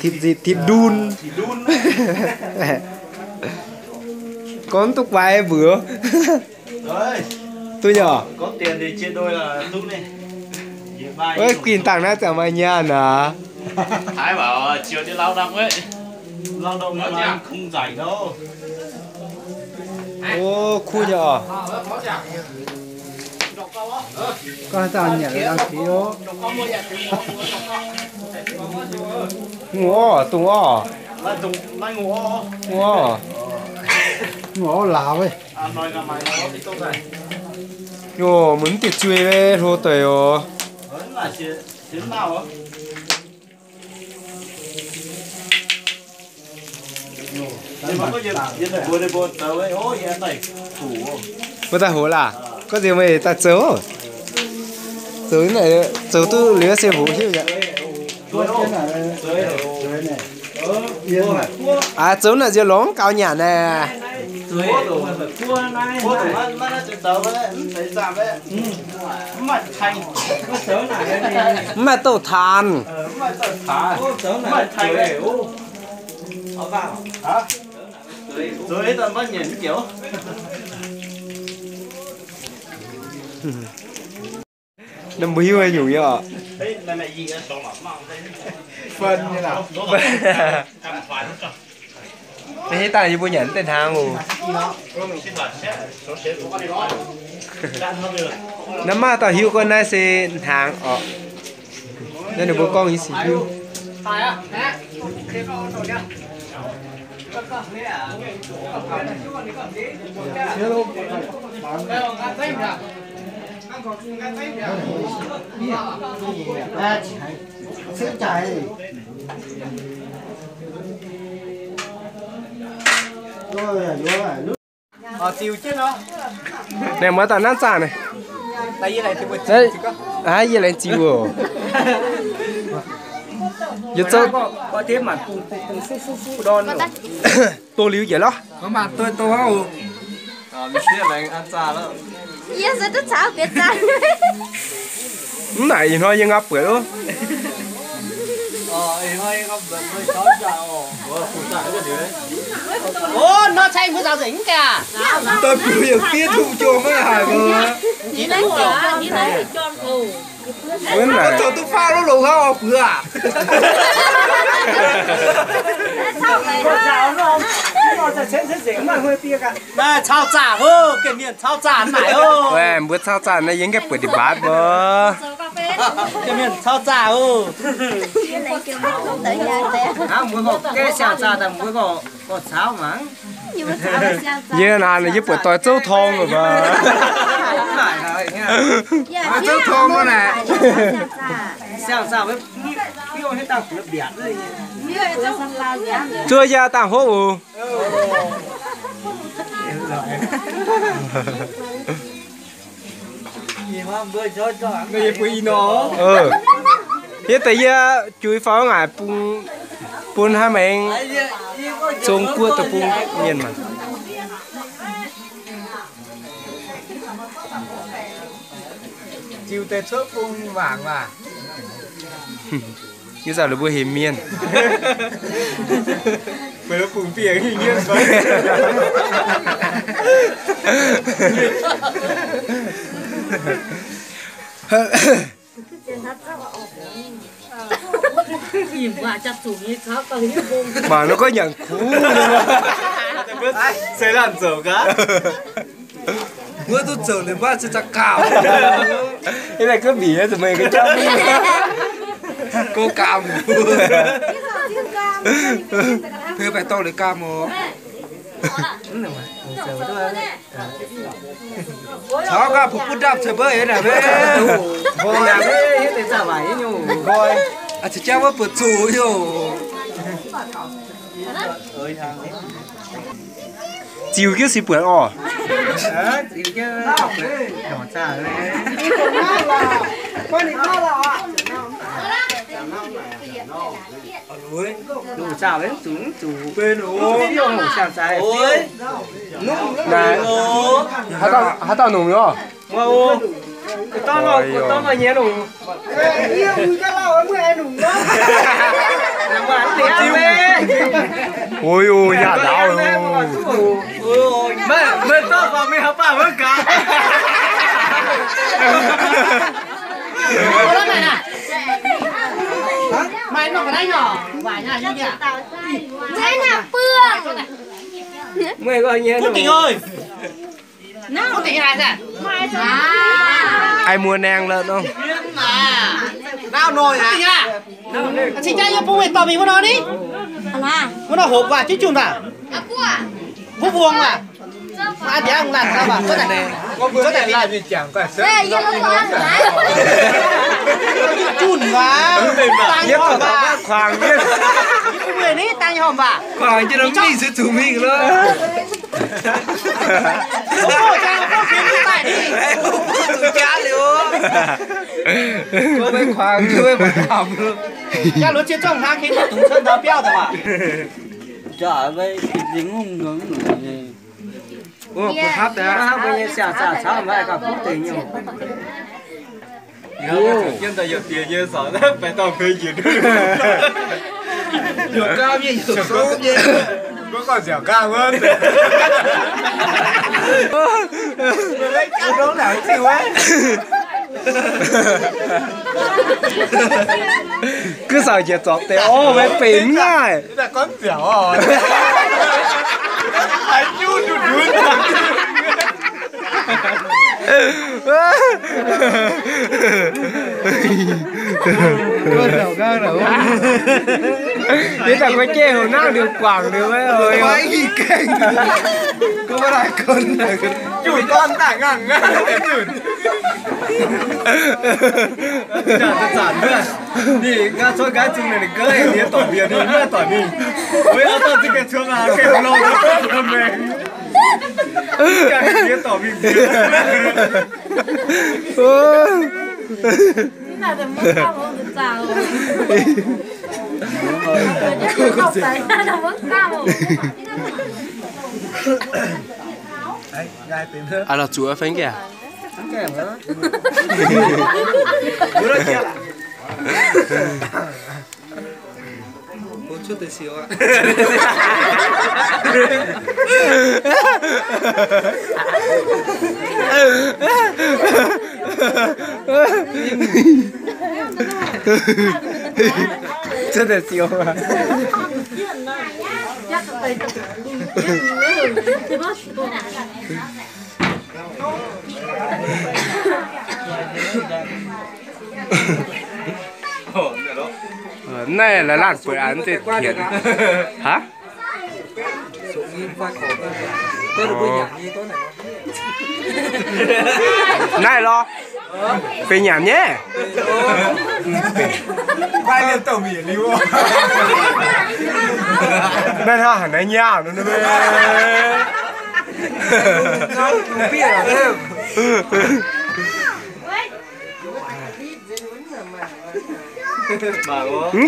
thịt gì thịt đun. Con tục vài bữa. Tôi nhỏ. Có tiền thì chia đôi là đúng đi. Ôi quỳnh tặng nó chẳng mày nha nè. Thái bảo chiều đi lao động ấy. Lao động nó chẳng không rảnh đâu. Ô khu nhỏ. Con tao nhảy đang thiếu. Ngõ tung ó. Lại tung lại ngủ. Ngõ. Ngõ lào ấy. À nói là mày nó đi tốt này. Yo muốn tiệt chui về thôi tuổi yo. Vẫn là chiến nào á? Nhưng mà có gì để buồn tao ấy, ôi em này thủ. Mà ta hổ là có gì mà ta chớ. Chớ này chớ tu lứa xe vũ chứ vậy. À chớ là gì lóng cao nhả nè. Mà tàu than. Rồi tao bắt nhìn kiểu. Năm mươi hay nhủ nhở. Phân như nào? Thế ta như bố nhẫn tên hàng ngủ. Năm mà ta hiểu con này sẽ hàng ở. Nên là bố con ý xí hiểu. Sẽ chạy. Chiều chứ nó. Này mới ta nát trả này. Tại vì này thì Đấy. À gì lại chịu rồi. Giờ cho có thêm mà cùng phu đòn nữa. tô liu vậy đó. Mà tôi hao. Mình biết là ăn trà đó. Yes, rất cháo biết ra. Này thôi nhưng ngập vậy đó. Hơi không được hơi chó trà phụ trà cái gì đấy. Ô, nó chạy phụ trà dính kìa. Tôi bây giờ kia thu cho mấy hải vừa. Chỉ lấy cả, chỉ lấy cho phù. Vẫn này. Cho tôi pha nó đồ không vừa à? Sao vậy đó? Đây, chao trà hơ, cái miệng chao trà này hơ. Ôi, bữa sau trả này những cái bữa đi bát bơ. Cái miệng chao trà hơ. Cái này kêu mất không tới nhà té. Mới có cái chao trà là mới có cháo mà. Nhưng mà cháo là sao? Giờ nào này giúp bữa tôi châu thong rồi mà. Châu thong đó nè. Sao với cái hết tao cứ biển rồi. Chưa ra tao hố. Gì mà bơi cho Người quỳ nó. Thế tại giờ chui pháo ngài pun hai mình trông cua tập pun nhìn mà. Chiều tết sớm pun vàng mà. Như giờ là bữa hiểm miên. Mới nó pun tiền hình như vậy. Nhìn qua chặt chủ như chó có hiếp vùng. Mà nó có nhận cú nữa. Sẽ làm dở cả. Bữa tôi dở đến ba sẽ chắc cào. Cái này cứ bỉ rồi mày cái cháu. Cô cam. Thế phải to lấy cam mà. Cháu cả phục vụ đạp chơi bơi này bé. Ngồi làm cái hết để trả bài nhủ. Rồi. À chỉ cháu bớt chủ nhủ. Chiều cái gì bữa ọ. Thì cái học đấy nhỏ trả đấy. Con đi qua là. Đủ chào đấy, chủ bên ôi, yêu hổ chào trái. Ôi. Này. Hát tao nùng nữa. Wow. Tao mà nhé nùng. Yêu cái lao ở mẹ nùng đó. Làm bạn tí ôi ôi nhà đau mới to vào mới học bảo mới cả Ủa này nè. Mày nó cái nhỏ, vải nhà như vậy. Thế nào Phương? mày coi nhé Cô Tình ơi. Cô Tình là gì? ai mua nang lên không Nào nồi à? Tình à? Chị trai yêu Phương về tỏ mình của nó đi. Của nó hộp vào chứ chùn vào. Vũ buông mà. Mà thì ăn làm sao mà? Chỗ này. có thể làm gì chẳng phải sớm Chùn vào. nhất là nó khoàng nhất Những người này tăng hòm vào. khoảng cho nó mình sẽ chủ mình luôn Ôi, trang có khiến như tại đi. cá luôn có mấy khoảng chưa mấy bản thầm luôn Cha lúa chia trong hàng khi mà tủ thân đào béo rồi mà. Trời ơi, dính hùng ngưỡng gì. ủa có hát đấy Nó bây giờ xả sao mà cả quốc tế nhiều. hiện tại giờ tiền như sợ đấy phải tao phê duyệt nhiều cao như nhiều số như có còn dẻo cao hơn đó là cái gì quá cứ sợ chỉ chọt thế ô mấy phím ngay là con dẻo rồi phải chu chu chu có dẻo cao đâu thế là có che hồi nào được quảng được ấy rồi quái gì kênh có bao đại con này chủ con tả ngang chủ chả thật sản nữa đi ngã cho cái chung này để cơ hệ thì tỏ biệt đi nữa tỏ đi với nó tao chỉ cái chuông à cái lâu nó tốt mình cái gì tỏ mình Là được mất cao không được chào. Không phải là mất cao. đấy gai tiền nữa à là chúa phanh kìa kèm nữa bữa đó kia là một chút tí xíu ạ真的喜欢。này là làn bữa ăn thì thiệt hả? tôi được nhảm như tôi này này lo về nhảm nhé vai lên tàu biển đi vô đây ha hẳn anh nhảm nó về không biết là thêm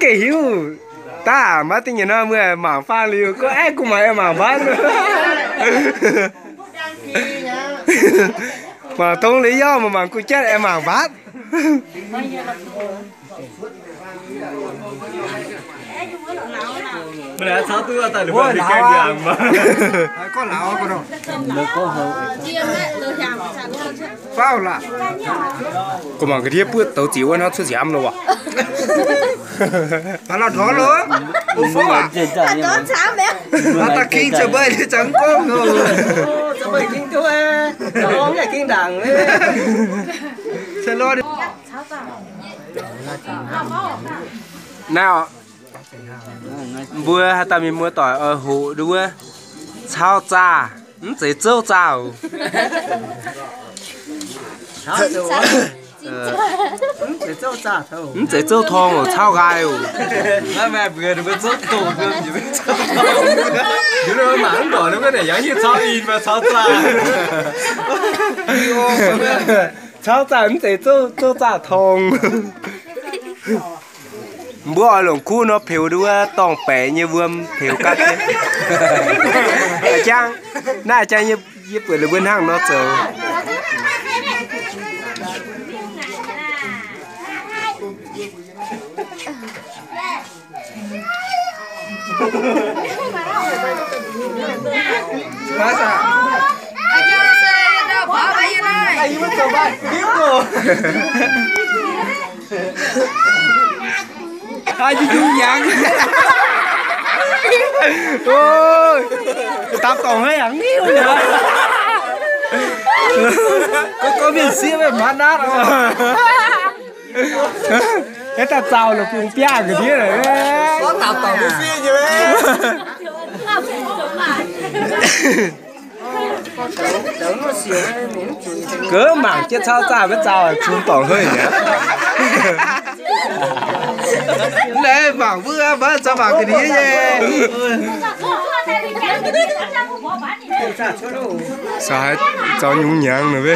cái hiểu ta mà tin nó mưa mảng pha liu có ai cũng mày mảng bán mà không lý do mà mảng cũng chết em mảng bán mình đã sáu tư tại được đi cái đường mà có lão có đâu phao là có mà cái thiếp bữa tàu chịu nó xuất giảm rồi à mà nó đó luôn phố à Đó sao mẹ? nó ta kinh chơi bơi thì chẳng có rồi chơi bơi kinh thôi đó là kinh đảng ấy chơi lo đi nào bữa ta mình mua tỏi ở hồ đúng không sao cha chỉ châu chào chỉ châu thong ở sao gai mẹ vừa được rất tổ cơ gì biết sao chứ nó mảng đỏ nó cái này giống như sao in và sao cha sao cha chỉ châu cha thong bữa ở lồng khu nó phiêu đua tòng bể như vườn phiêu cắt đấy chăng nãy chăng như bữa là bên hàng nó chờ Hóa ra Anh cho xe đâu bỏ bay như này. Anh mới chờ bạn tiếp rồi. hai chú chú nhắn ôi tao còn hay hẳn níu nữa có biển xia về mắt đát không cái ta chào là cùng pia cái gì này Có tao tao với phi như thế. cớ mảng chết sao ra với chào chung tổng hơi nhỉ này bảo vừa bớt cho bảo cái gì nhỉ sao hết cho nhung nhang nữa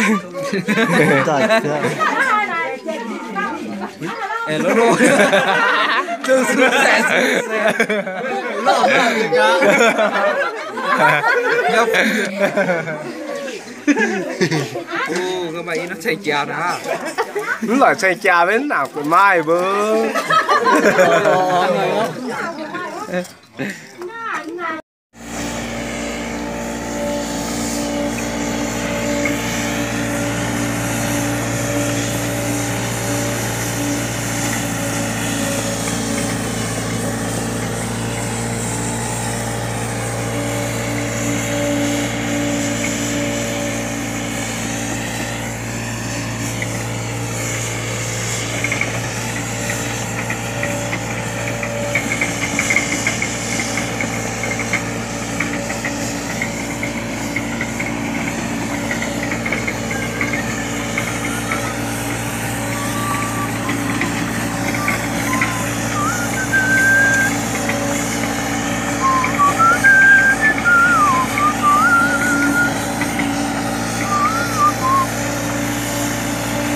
vậy nó rồi chưa sửa xe các bạn nó chạy chà đó nó lại chạy chà bên nào của mai bơ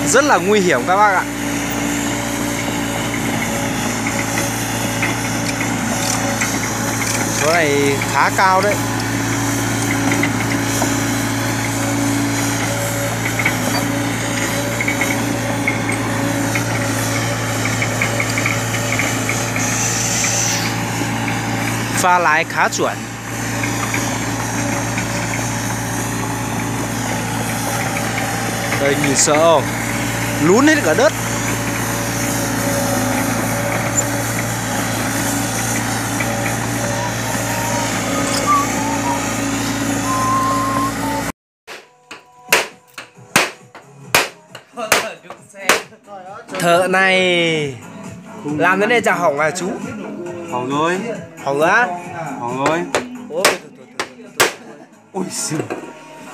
rất là nguy hiểm các bác ạ. Chỗ này khá cao đấy. Pha lái khá chuẩn. Đây nhìn sợ không? Lún hết cả đất. Thợ này làm thế này chả hỏng à chú? Hỏng rồi. Hỏng á? Hỏng rồi. Ôi, Ôi xìu.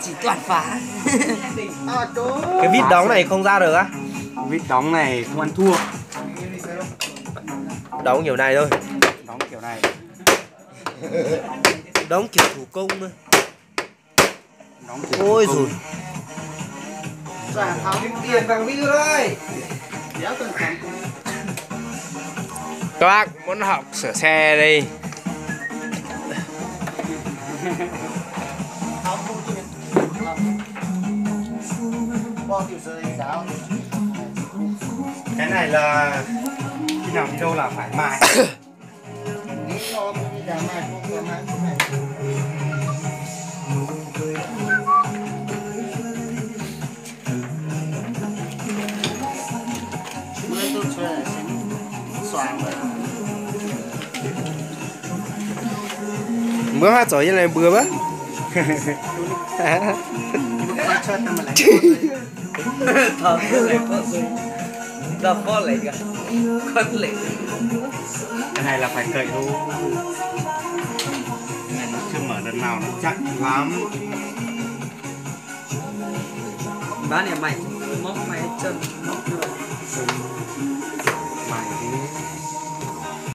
Chỉ toàn phá. cái vít đóng này không ra được á? Vít đóng này không ăn thua. Đóng kiểu này thôi. Đóng kiểu này. Đóng kiểu thủ công thôi. Đóng kiểu Ôi thủ công. rồi. Trả tháo tiền bằng video đây. Các bác muốn học sửa xe đây. Cái này là khi nào đi đâu là phải mài. Bữa hát giỏi như này bừa bác. Cái này là phải cậy thôi. Cái này nó chưa mở lần nào nó chắc lắm. Bán này mày móc mày chân móc được. Mày